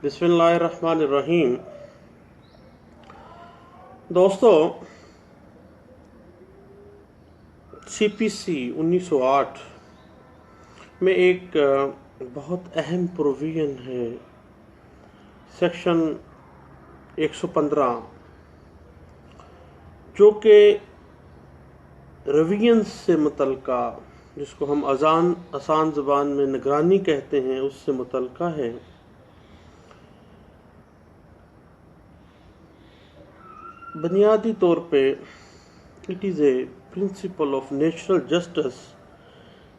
बिस्मिल्लाहिर्रहमानिर्रहीम। दोस्तों, CPC 1908 में एक बहुत अहम प्रोविज़न है, सेक्शन 115, जो कि रिवीजन से मुतल्लिका, जिसको हम आसान ज़बान में निगरानी कहते हैं, उससे मुतल्लिका है। बुनियादी तौर पे it is a principle of natural justice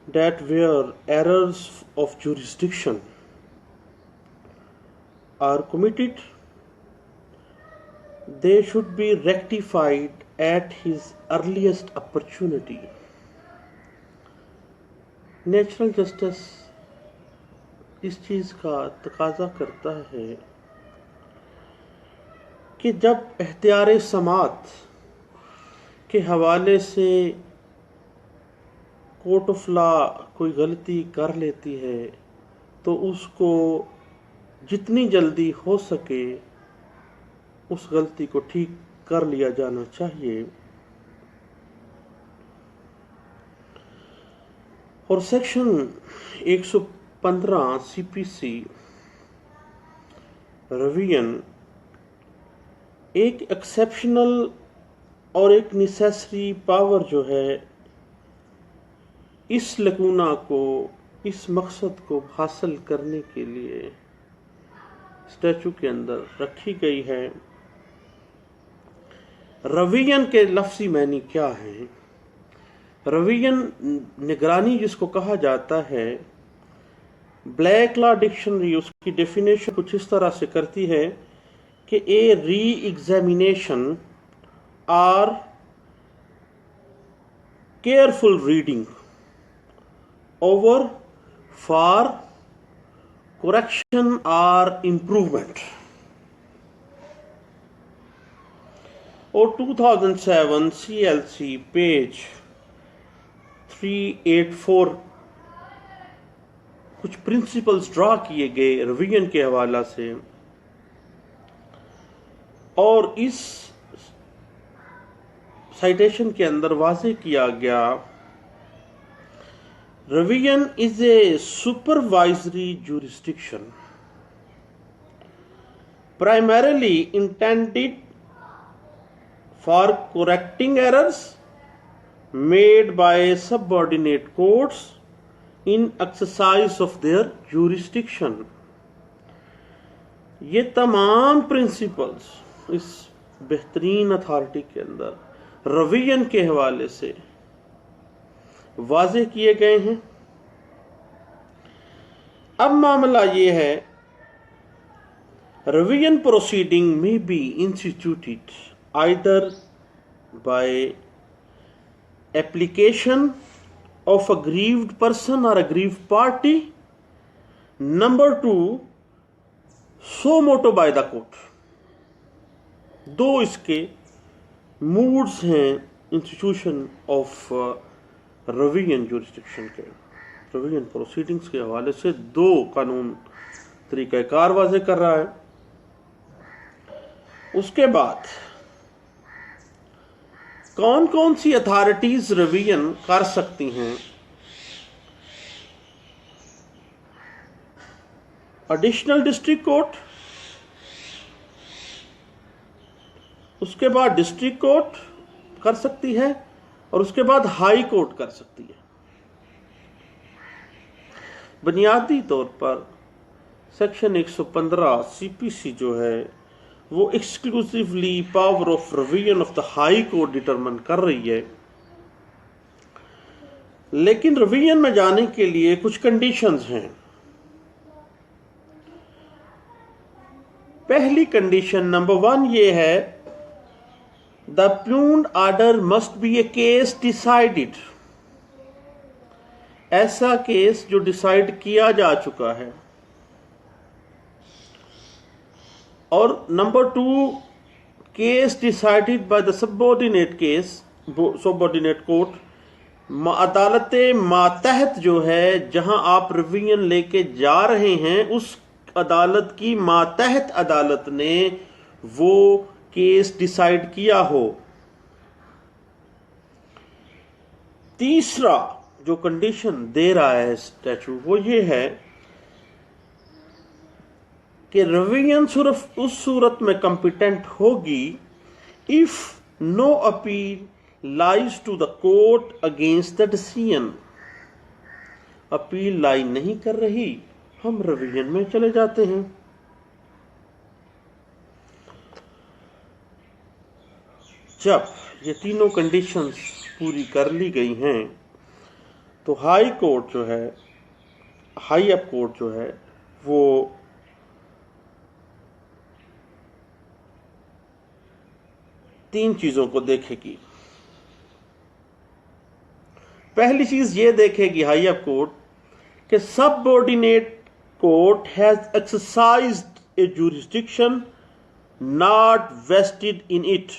that where errors of jurisdiction are committed, they should be rectified at his earliest opportunity. Natural justice इस चीज़ का तकाजा करता है कि जब इख्तियार समात के हवाले से कोर्ट ऑफ लॉ कोई गलती कर लेती है तो उसको जितनी जल्दी हो सके उस गलती को ठीक कर लिया जाना चाहिए। और सेक्शन 115 CPC रिवीजन एक एक्सेप्शनल और एक नेसेसरी पावर जो है, इस लकूना को, इस मकसद को हासिल करने के लिए स्टैचू के अंदर रखी गई है। रिवीजन के लफ्ज़ी मानी क्या है? रिवीजन निगरानी जिसको कहा जाता है, ब्लैक लॉ डिक्शनरी उसकी डेफिनेशन कुछ इस तरह से करती है कि ए री एग्जामिनेशन और careful reading over for correction or improvement। और 2007 CLC पेज 384 कुछ प्रिंसिपल्स ड्रा किए गए रिवीजन के हवाला से, और इस साइटेशन के अंदर वाज़ेह किया गया, revision is a supervisory jurisdiction primarily intended for correcting errors made by subordinate courts in exercise of their jurisdiction। ये तमाम प्रिंसिपल्स इस बेहतरीन अथॉरिटी के अंदर रिवीजन के हवाले से वाज़ेह किए गए हैं। अब मामला ये है, रिवीजन प्रोसीडिंग में be instituted either by application of aggrieved person और aggrieved party, number 2 suo motu by the court. दो इसके मूड्स हैं इंस्टीट्यूशन ऑफ रिवीजन जुरिस्डिक्शन के, रिवीजन प्रोसीडिंग्स के हवाले से दो कानून तरीक़ाकार वाज़ेह कर रहा है। उसके बाद कौन कौन सी अथॉरिटीज रिवीजन कर सकती हैं? एडिशनल डिस्ट्रिक्ट कोर्ट, उसके बाद डिस्ट्रिक्ट कोर्ट कर सकती है, और उसके बाद हाई कोर्ट कर सकती है। बुनियादी तौर पर सेक्शन 115 CPC जो है वो exclusively power of revision of the high court determine कर रही है, लेकिन रिवीजन में जाने के लिए कुछ कंडीशंस हैं। पहली कंडीशन नंबर 1 ये है, the impugned order must be a case decided, ऐसा केस जो डिसाइड किया जा चुका है। और नंबर 2, case decided by the subordinate court, अदालत मातहत जो है जहां आप रिवीजन लेके जा रहे हैं, उस अदालत की मातहत अदालत ने वो केस डिसाइड किया हो। तीसरा जो कंडीशन दे रहा है स्टैचू वो ये है कि रिवीजन सिर्फ उस सूरत में कंपिटेंट होगी if no appeal lies to the court against the decision. Appeal lie नहीं कर रही, हम रिवीजन में चले जाते हैं। जब ये तीनों कंडीशंस पूरी कर ली गई हैं तो हाई कोर्ट जो है, हाई अप कोर्ट जो है वो तीन चीजों को देखेगी। पहली चीज ये देखेगी हाई अप कोर्ट कि subordinate court has exercised a jurisdiction not vested in it.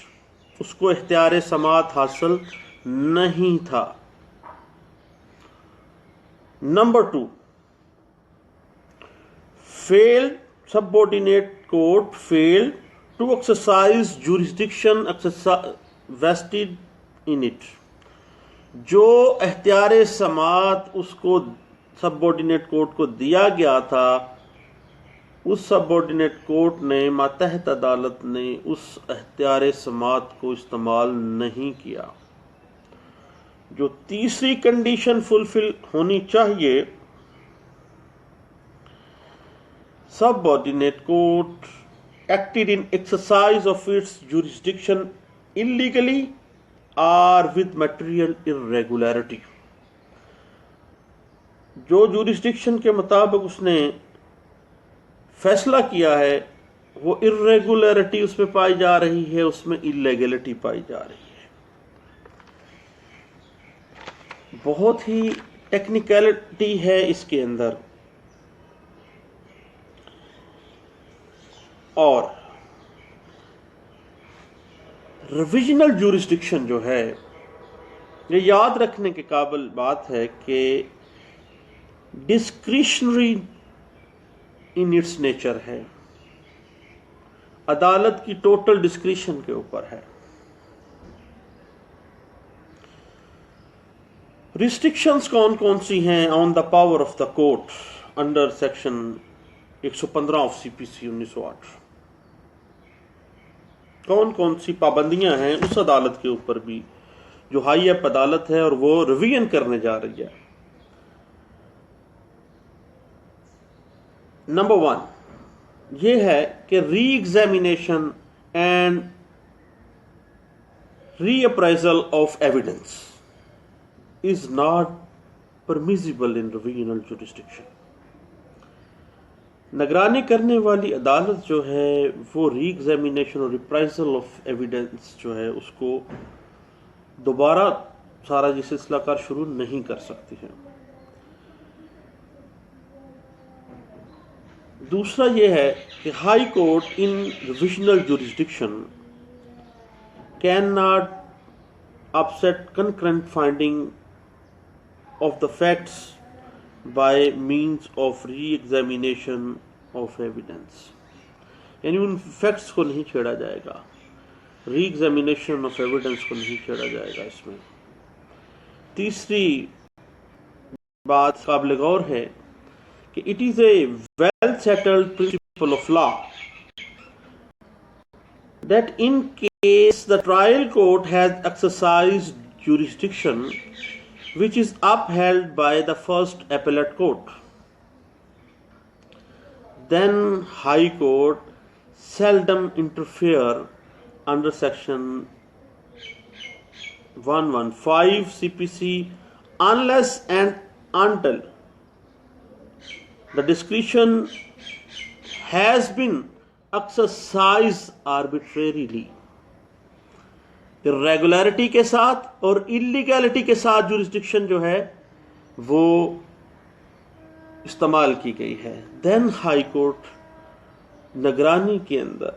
उसको इख्तियार समात हासिल नहीं था। नंबर 2, failed subordinate court failed to exercise jurisdiction vested in it। जो इख्तियार समात उसको सबऑर्डिनेट कोर्ट को दिया गया था, उस सबऑर्डिनेट कोर्ट ने, मातहत अदालत ने उस इख्तियार समात को इस्तेमाल नहीं किया। जो तीसरी कंडीशन फुलफिल होनी चाहिए, subordinate court acted in exercise of its jurisdiction illegally और विद मटेरियल इर्रेगुलरिटी। जो जुरिस्डिक्शन के मुताबिक उसने फैसला किया है वो इर्रेगुलरिटी उसमें पाई जा रही है, उसमें इलीगलिटी पाई जा रही है। बहुत ही टेक्निकलिटी है इसके अंदर। और रिविजनल जुरिस्डिक्शन जो है, ये याद रखने के काबिल बात है कि डिस्क्रिशनरी इन इट्स नेचर है, अदालत की टोटल डिस्क्रिशन के ऊपर है। रिस्ट्रिक्शंस कौन कौन सी हैं on the power of the court under section 115 of CPC 1908? कौन कौन सी पाबंदियां हैं उस अदालत के ऊपर भी जो हाई अप अदालत है और वो रिवीजन करने जा रही है? नंबर 1 ये है कि re examination and reappraisal of evidence is not permissible in revisional jurisdiction. निगरानी करने वाली अदालत जो है वो री एग्जामिनेशन और रिप्राइजल ऑफ एविडेंस जो है उसको दोबारा सारा ये सिलसिलाकार शुरू नहीं कर सकती है। दूसरा ये है कि high court in revisional jurisdiction can not upset concurrent finding of the facts bye means of re examination of evidence. यानी उन फैक्ट्स को नहीं छेड़ा जाएगा, री एग्जामिनेशन ऑफ एविडेंस को नहीं छेड़ा जाएगा इसमें। तीसरी बात काबिल गौर है कि it is a well settled principle of law that in case the trial court has exercised jurisdiction which is upheld by the first appellate court, then High Court seldom interfere under section 115 CPC unless and until the discretion has been exercised arbitrarily। इर्रेगुलरिटी के साथ और illegality के साथ jurisdiction जो है वो इस्तेमाल की गई है, देन हाई कोर्ट निगरानी के अंदर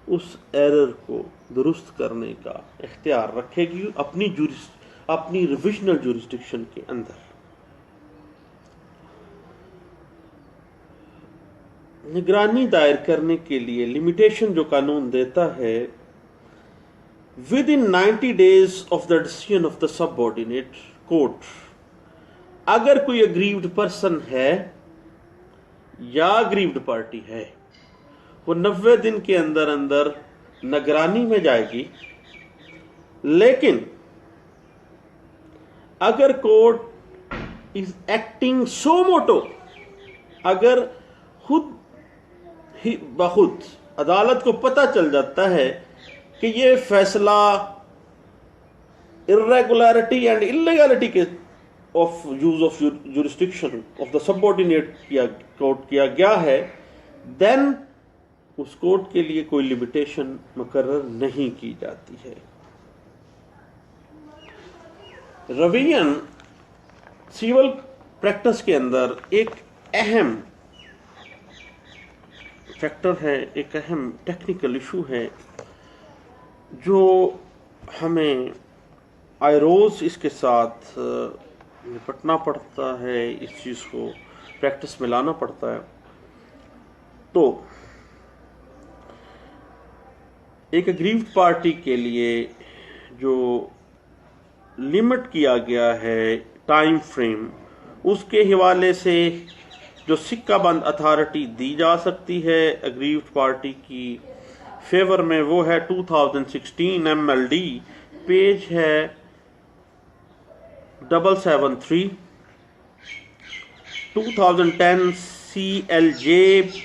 उस एरर को दुरुस्त करने का इख्तियार रखेगी अपनी रिविजनल जुरिस्डिक्शन के अंदर। निगरानी दायर करने के लिए लिमिटेशन जो कानून देता है, with in 90 days of the decision of the subordinate court, अगर कोई अग्रीव्ड पर्सन है या अग्रीव्ड पार्टी है, वो 90 दिन के अंदर अंदर निगरानी में जाएगी। लेकिन अगर कोर्ट इज एक्टिंग सो मोटो, अगर खुद ही बखुद अदालत को पता चल जाता है कि ये फैसला इर्रेगुलरिटी एंड इलीगैलिटी के of use of jurisdiction of the subordinate court किया गया है, देन उस कोर्ट के लिए कोई लिमिटेशन मुकर्रर नहीं की जाती है। रवियन सिविल प्रैक्टिस के अंदर एक अहम फैक्टर है, एक अहम टेक्निकल इशू है जो हमें आए रोज इसके साथ निपटना पड़ता है, इस चीज को प्रैक्टिस में लाना पड़ता है। तो एक अग्रीव्ड पार्टी के लिए जो लिमिट किया गया है टाइम फ्रेम, उसके हवाले से जो सिक्का बंद अथॉरिटी दी जा सकती है अग्रीव्ड पार्टी की फेवर में, वो है 2016 MLD, पेज है 773, 2010 CLJ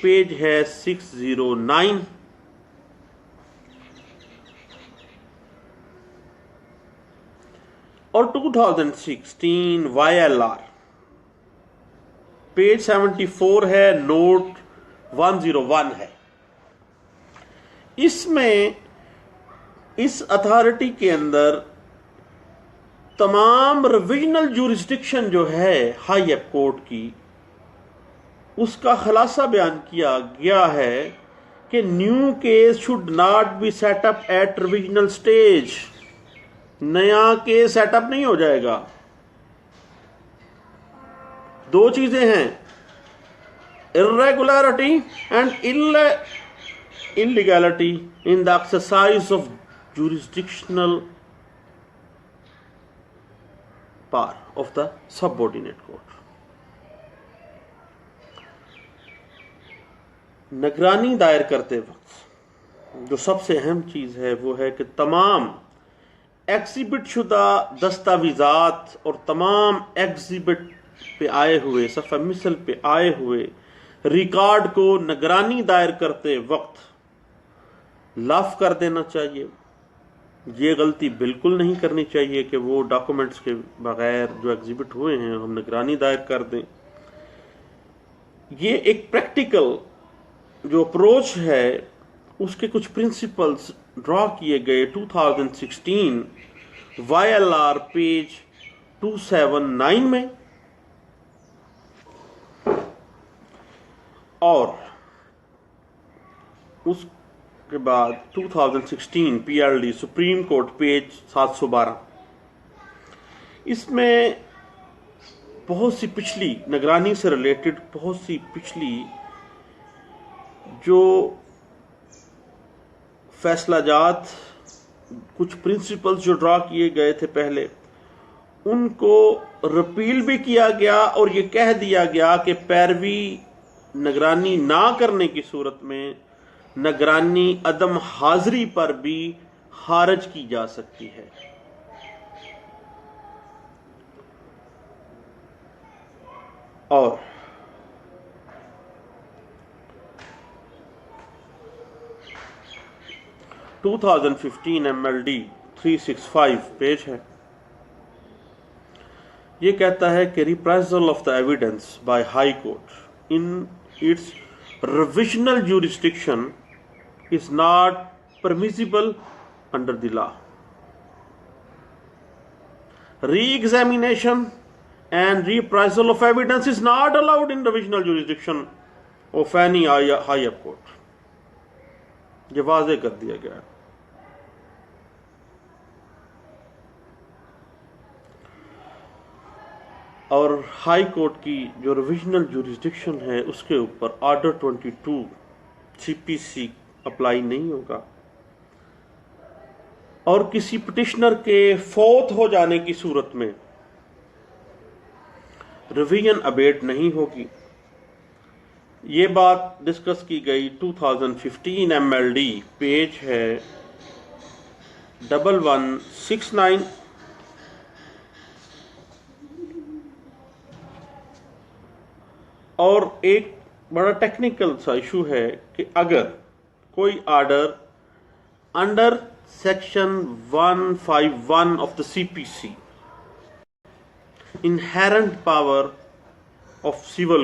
पेज है 609, और 2016 YLR पेज 74 है, नोट 101 है। इसमें इस अथॉरिटी के अंदर तमाम रिविजनल जुरिस्डिक्शन जो है हाई कोर्ट की, उसका खुलासा बयान किया गया है कि new case should not be set up at revisional stage. नया केस सेटअप नहीं हो जाएगा। दो चीजें हैं, irregularity and illegality in the exercise of jurisdictional power of the subordinate court. निगरानी दायर करते वक्त जो सबसे अहम चीज है वो है कि तमाम एग्जिबिट शुदा दस्तावेजात और तमाम एग्जिबिट पे आए हुए, सफ़ा मिसल पे आए हुए रिकॉर्ड को निगरानी दायर करते वक्त लाफ कर देना चाहिए। ये गलती बिल्कुल नहीं करनी चाहिए कि वो डॉक्यूमेंट्स के बगैर जो एग्जिबिट हुए हैं हम निगरानी दायर कर दें। ये एक प्रैक्टिकल जो अप्रोच है उसके कुछ प्रिंसिपल्स ड्रॉ किए गए 2016 YLR पेज 279 में, और उसके बाद 2016 PLD सुप्रीम कोर्ट पेज 712। इसमें बहुत सी पिछली निगरानी से रिलेटेड बहुत सी पिछली जो फैसलाजात, कुछ प्रिंसिपल्स जो ड्रॉ किए गए थे पहले, उनको रिपील भी किया गया और ये कह दिया गया कि पैरवी निगरानी ना करने की सूरत में निगरानी अदम हाजिरी पर भी खारिज की जा सकती है। और टू 2015 MLD 365 पेज है। ये कहता है कि reprisal of the evidence by high court in its revisional jurisdiction is not permissible under the law. Re-examination and reprisal of evidence is not allowed in divisional jurisdiction of any higher court. ये वाज़े कर दिया गया है। और high court की जो revisional jurisdiction है उसके ऊपर ऑर्डर 22 सीपीसी अप्लाई नहीं होगा, और किसी पिटिशनर के फौत हो जाने की सूरत में रिवीजन अबेट नहीं होगी। ये बात डिस्कस की गई 2015 एमएलडी, पेज है 1169। और एक बड़ा टेक्निकल सा इशू है कि अगर कोई order under section 151 of the CPC, inherent power of civil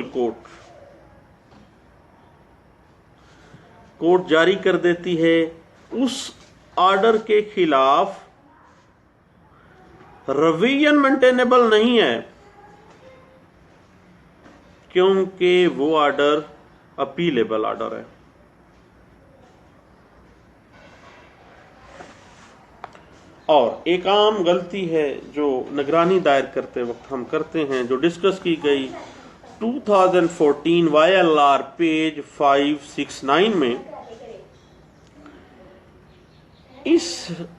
court जारी कर देती है, उस ऑर्डर के खिलाफ रिवीजन मेंटेनेबल नहीं है, क्योंकि वो ऑर्डर अपीलेबल ऑर्डर है। और एक आम गलती है जो निगरानी दायर करते वक्त हम करते हैं, जो डिस्कस की गई 2014 YLR पेज 569 में। इस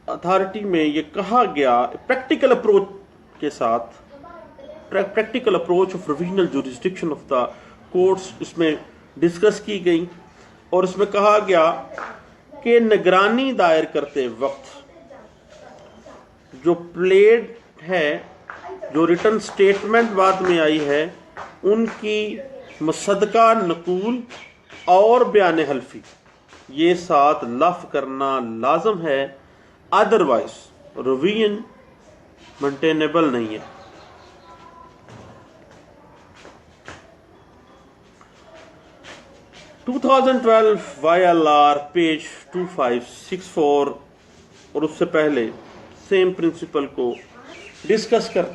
अथॉरिटी में ये कहा गया प्रैक्टिकल अप्रोच के साथ, practical approach of revisional jurisdiction of the courts इसमें डिस्कस की गई, और इसमें कहा गया कि निगरानी दायर करते वक्त जो प्लेड है, जो रिटर्न स्टेटमेंट बाद में आई है, उनकी मुसद्दका नकूल और बयान हल्फी ये साथ लफ करना लाजम है, अदरवाइज रिवीजन मेंटेनेबल नहीं है। YLR पेज 2564 और उससे पहले सेम प्रिंसिपल को डिस्कस कर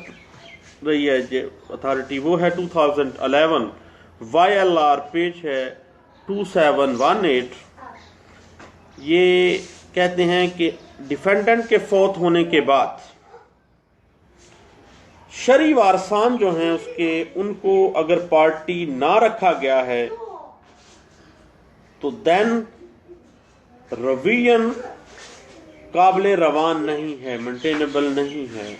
रही है जो अथॉरिटी, वो है 2011 YLR पेज है 2718। ये कहते हैं कि डिफेंडेंट के फौत होने के बाद शरई वारसान जो हैं उसके, उनको अगर पार्टी ना रखा गया है तो देन रिवीजन काबिल रवान नहीं है, मेंटेनेबल नहीं है।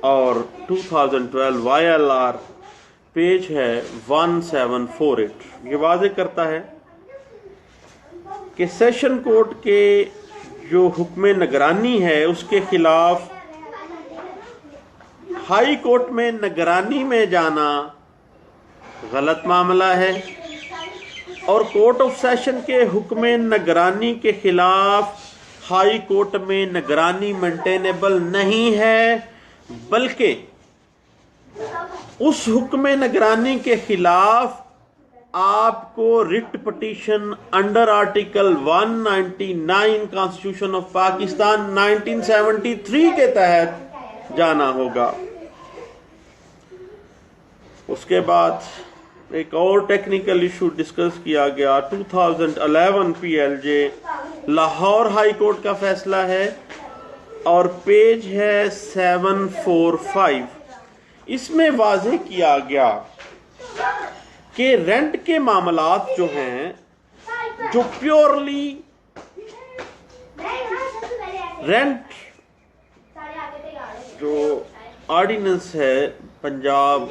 और 2012 YLR पेज है 1748 ये वाज़े करता है कि सेशन कोर्ट के जो हुक्म निगरानी है उसके खिलाफ हाई कोर्ट में निगरानी में जाना गलत मामला है, और कोर्ट ऑफ सेशन के हुक्म निगरानी के खिलाफ हाई कोर्ट में निगरानी मेंटेनेबल नहीं है, बल्कि उस हुक्म निगरानी के खिलाफ आपको writ petition under article 199 constitution of Pakistan 1973 के तहत जाना होगा। उसके बाद एक और टेक्निकल इशू डिस्कस किया गया 2011 PLJ लाहौर हाई कोर्ट का फैसला है, और पेज है 745। इसमें वाज़े किया गया कि रेंट के मामलात जो हैं, जो प्योरली रेंट जो ऑर्डिनेंस है पंजाब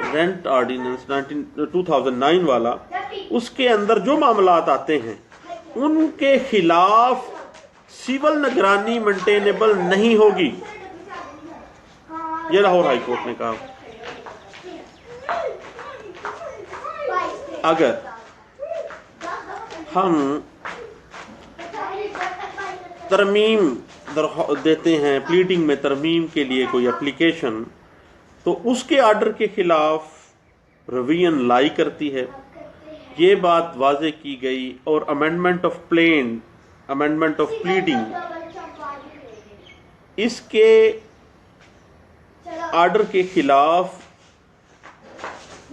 रेंट ऑर्डिनेंस 2009 वाला, उसके अंदर जो मामलात आते हैं उनके खिलाफ सिविल निगरानी मेंटेनेबल नहीं होगी, ये लाहौर हाई कोर्ट ने कहा। अगर हम तरमीम देते हैं, प्लीडिंग में तरमीम के लिए कोई एप्लीकेशन, तो उसके आर्डर के खिलाफ रिवीजन लाई करती है, ये बात वाज़े की गई। और अमेंडमेंट ऑफ प्लीडिंग, इसके आर्डर के खिलाफ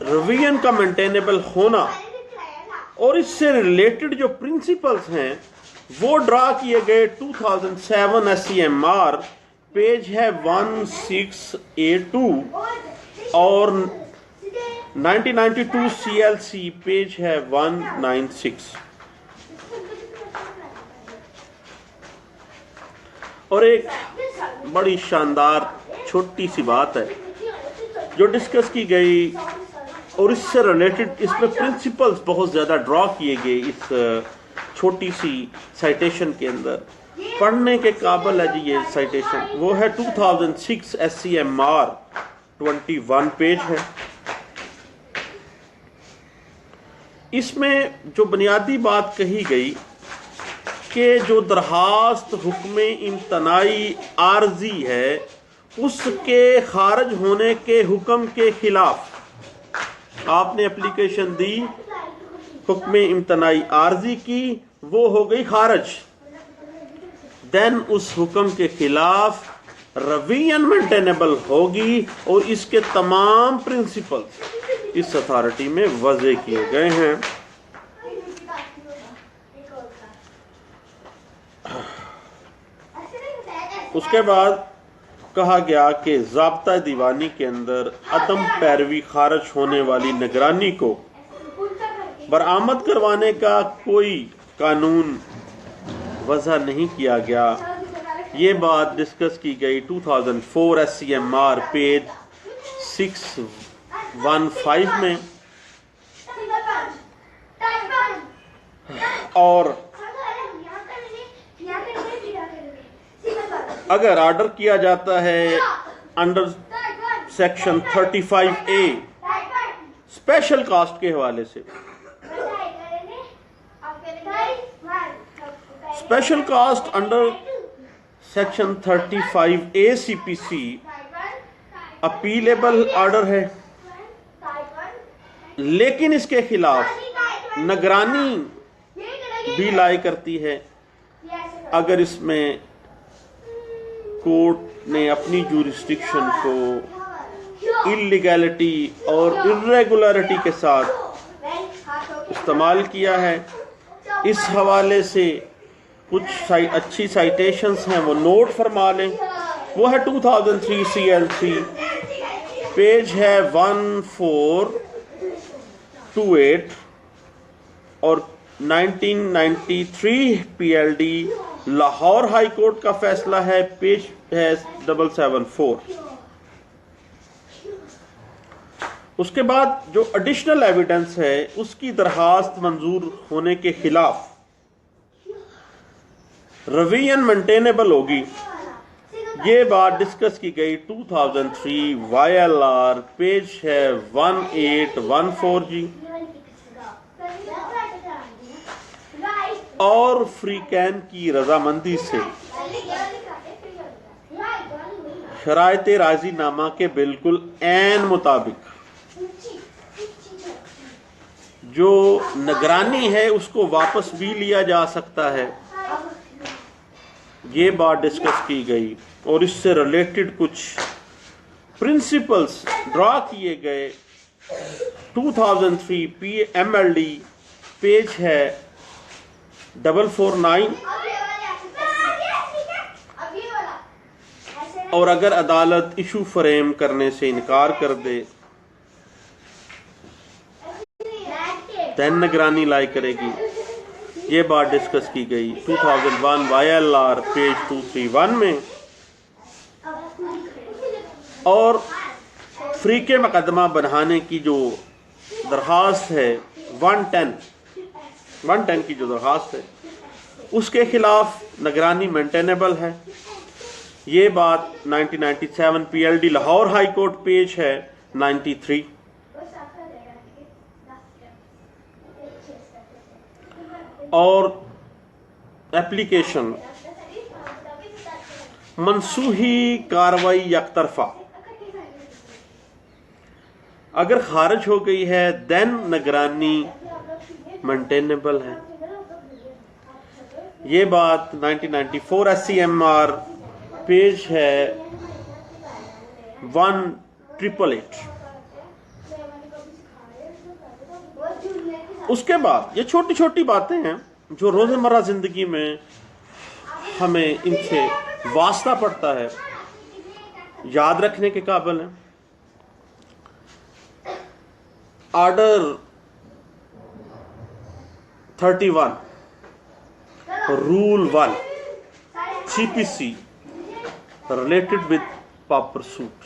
रिवीजन का मेंटेनेबल होना और इससे रिलेटेड जो प्रिंसिपल्स हैं वो ड्रा किए गए 2007 SCMR, पेज है 1682, और 1992 CLC पेज है 196। और एक बड़ी शानदार छोटी सी बात है जो डिस्कस की गई और इससे रिलेटेड, इसमें प्रिंसिपल्स बहुत ज़्यादा ड्रॉ किए गए इस छोटी सी साइटेशन के अंदर। पढ़ने के काबिल है जी ये साइटेशन। वो है 2006 SCMR 21 पेज है। इसमें जो बुनियादी बात कही गई कि जो दरखास्त हुक्म इम्तनाई आर्जी है उसके खारिज होने के हुक्म के खिलाफ आपने एप्लीकेशन दी, हुक्म इम्तनाई आर्जी की, वो हो गई खारिज, देन उस हुक्म के खिलाफ रवियन मेंटेनेबल होगी और इसके तमाम प्रिंसिपल्स इस अथॉरिटी में वज़े किए गए हैं। उसके बाद कहा गया कि ज़ाब्ता दीवानी के अंदर अदम पैरवी खारिज होने वाली निगरानी को बरामद करवाने का कोई कानून वज़ा नहीं किया गया। ये बात डिस्कस की गई 2004 SCMR पेज 615 में। और अगर ऑर्डर किया जाता है under section 35A special cast के हवाले से, special cost under section 35A CPC appealable order है, लेकिन इसके खिलाफ निगरानी भी लाई करती है अगर इसमें कोर्ट ने अपनी जूरिस्डिक्शन को इल्लीगैलिटी और इर्रेगुलरिटी के साथ इस्तेमाल किया है। इस हवाले से कुछ अच्छी साइटेशंस हैं, वो नोट फरमा लें। वो है 2003 CLC पेज है 1428 और 1993 PLD लाहौर हाई कोर्ट का फैसला है, पेज है 774। उसके बाद जो एडिशनल एविडेंस है उसकी दरखास्त मंजूर होने के खिलाफ रवियन मेंटेनेबल होगी। ये बात डिस्कस की गई 2003 YLR पेज है 1814 जी। और फ्रीकैन की रजामंदी से शरायत राजीनामा के बिल्कुल ऐन मुताबिक जो निगरानी है उसको वापस भी लिया जा सकता है। ये बात डिस्कस की गई और इससे रिलेटेड कुछ प्रिंसिपल्स ड्रॉ किए गए। 2003 PMLD पेज है 449। और अगर अदालत इशू फ्रेम करने से इनकार कर दे दैन निगरानी लाई करेगी। ये बात डिस्कस की गई 2001 YLR पेज 231 में। और फ्री के मुकदमा बढ़ाने की जो दरख्वास्त है 110 की जो दरख्वास्त है उसके खिलाफ निगरानी मेंटेनेबल है। ये बात 1997 PLD Lahore high court page है 93। और एप्लीकेशन मनसूही कार्रवाई यकतरफा अगर खारिज हो गई है देन निगरानी मेंटेनेबल है। ये बात 1994 SCMR पेज है 1888। उसके बाद ये छोटी छोटी बातें हैं जो रोजमर्रा जिंदगी में हमें इनसे वास्ता पड़ता है, याद रखने के काबिल है। Order 31, rule 1, CPC related with proper suit.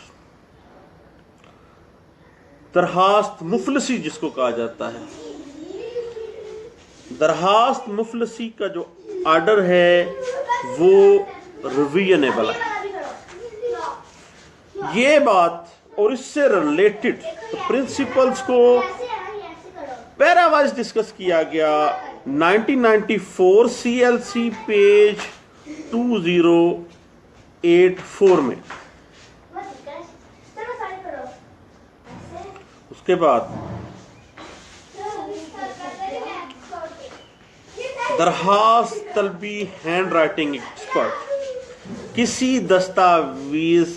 दरखास्त मुफलसी जिसको कहा जाता है, दरखास्त मुफलसी का जो ऑर्डर है वो रिविजनेबल है। ये बात और इससे रिलेटेड प्रिंसिपल्स को पैरावाइज डिस्कस किया गया 1994 CLC पेज 2084 में। उसके बाद दरखास्त तलबी हैंड राइटिंग एक्सपर्ट किसी दस्तावेज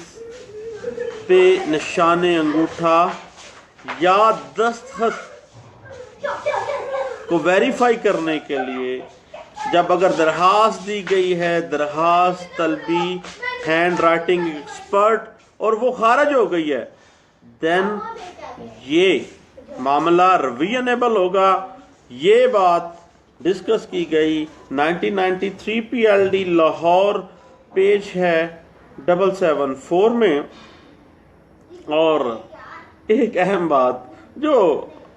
पे निशाने अंगूठा या दस्तखत को वेरीफाई करने के लिए जब अगर दरखास्त दी गई है दरखास्त तलबी हैंड राइटिंग एक्सपर्ट और वो खारिज हो गई है, देन ये मामला रिविजनेबल होगा। ये बात डिस्कस की गई 1993 PLD लाहौर पेज है 774 में। और एक अहम बात जो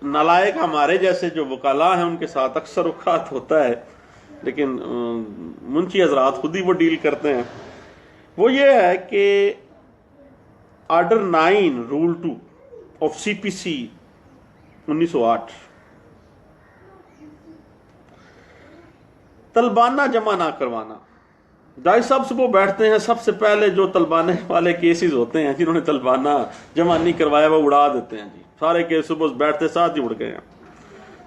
नालायक हमारे जैसे जो वकाला हैं उनके साथ अक्सर औकात होता है, लेकिन मुंशी हजरात खुद ही वो डील करते हैं, वो ये है कि ऑर्डर 9 रूल 2 ऑफ CPC 1908 तलबाना जमा ना करवाना। डाई साहब सुबह बैठते हैं, सबसे पहले जो तलबाने वाले केसेस होते हैं जिन्होंने तलबाना जमा नहीं करवाया वो उड़ा देते हैं जी। सारे केस सुबह बैठते साथ ही उड़ गए हैं।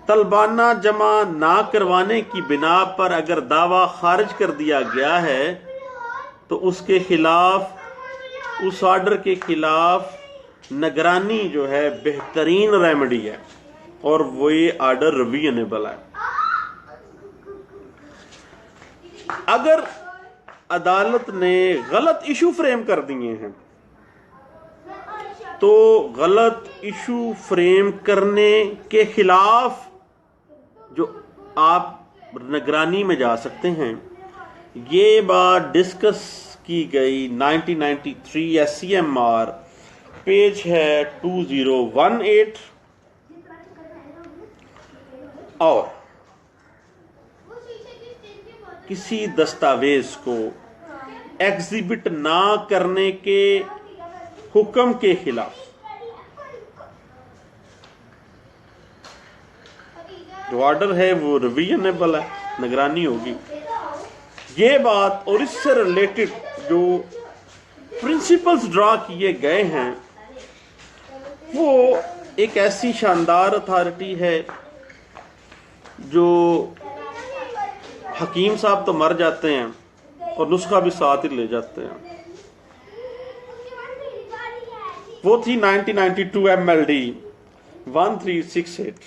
तलबाना जमा ना करवाने की बिना पर अगर दावा खारिज कर दिया गया है तो उसके खिलाफ, उस ऑर्डर के खिलाफ निगरानी जो है बेहतरीन रेमेडी है और वो ये ऑर्डर रिविजनेबल है। अगर अदालत ने गलत इशू फ्रेम कर दिए हैं तो गलत इशू फ्रेम करने के खिलाफ जो आप निगरानी में जा सकते हैं, ये बात डिस्कस की गई 1993 SCMR पेज है 2018। और किसी दस्तावेज को एग्जिबिट ना करने के हुक्म के खिलाफ जो ऑर्डर है वो रिविजनेबल है, निगरानी होगी। ये बात और इससे रिलेटेड जो प्रिंसिपल्स ड्रा किए गए हैं वो एक ऐसी शानदार अथॉरिटी है जो हकीम साहब तो मर जाते हैं और नुस्खा भी साथ ही ले जाते हैं। वो थी 1992 MLD 1368।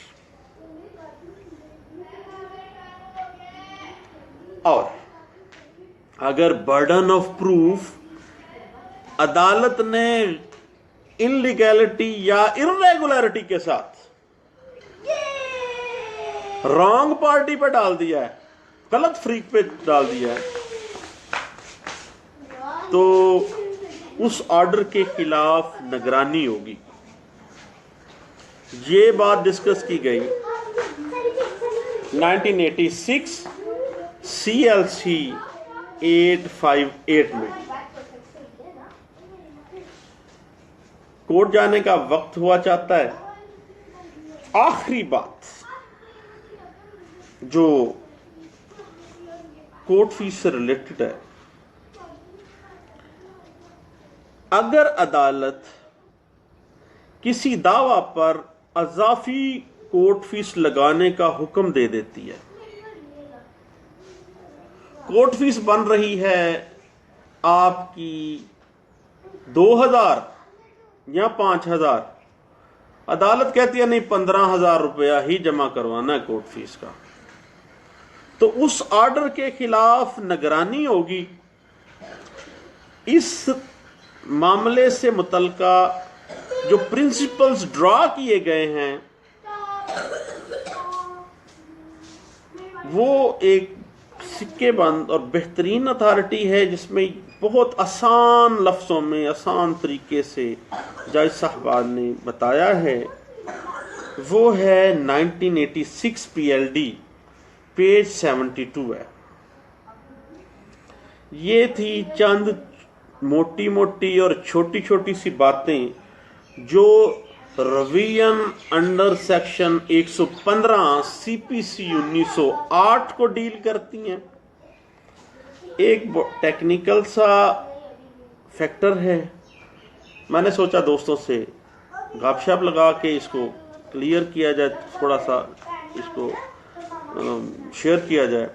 और अगर बर्डन ऑफ प्रूफ अदालत ने इनलीगैलिटी या इर्रेगुलरिटी के साथ रॉन्ग पार्टी पे डाल दिया है, गलत फ्रीक पे डाल दिया है, तो उस ऑर्डर के खिलाफ निगरानी होगी। ये बात डिस्कस की गई 1986 CLC 858 में। कोर्ट जाने का वक्त हुआ चाहता है। आखिरी बात जो कोर्ट फीस से रिलेटेड है, अगर अदालत किसी दावा पर अजाफी कोर्ट फीस लगाने का हुक्म दे देती है, कोर्ट फीस बन रही है आपकी 2000 या 5000, अदालत कहती है नहीं 15,000 रुपया ही जमा करवाना है कोर्ट फीस का, तो उस ऑर्डर के खिलाफ निगरानी होगी। इस मामले से मुतल्लिका जो प्रिंसिपल्स ड्रा किए गए हैं वो एक सिक्केबंद और बेहतरीन अथॉरिटी है, जिसमें बहुत आसान लफ्ज़ों में आसान तरीके से जज साहबान ने बताया है। वो है 1986 PLD पेज 72 है। ये थी चंद मोटी मोटी और छोटी छोटी सी बातें जो रिवीजन अंडर सेक्शन 115 CPC 1908 को डील करती हैं। एक टेक्निकल सा फैक्टर है, मैंने सोचा दोस्तों से गपशप लगा के इसको क्लियर किया जाए, थोड़ा सा इसको शेयर किया जाए।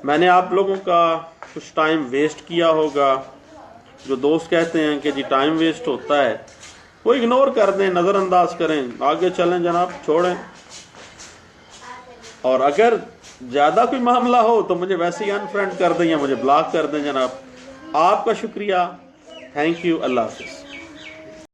मैंने आप लोगों का कुछ टाइम वेस्ट किया होगा। जो दोस्त कहते हैं कि जी टाइम वेस्ट होता है, वो इग्नोर कर दें, नज़रअंदाज करें, आगे चलें जनाब, छोड़ें। और अगर ज़्यादा कोई मामला हो तो मुझे वैसे ही अनफ्रेंड कर दें या मुझे ब्लॉक कर दें जनाब। आपका शुक्रिया, थैंक यू, अल्लाह हाफ़िज़।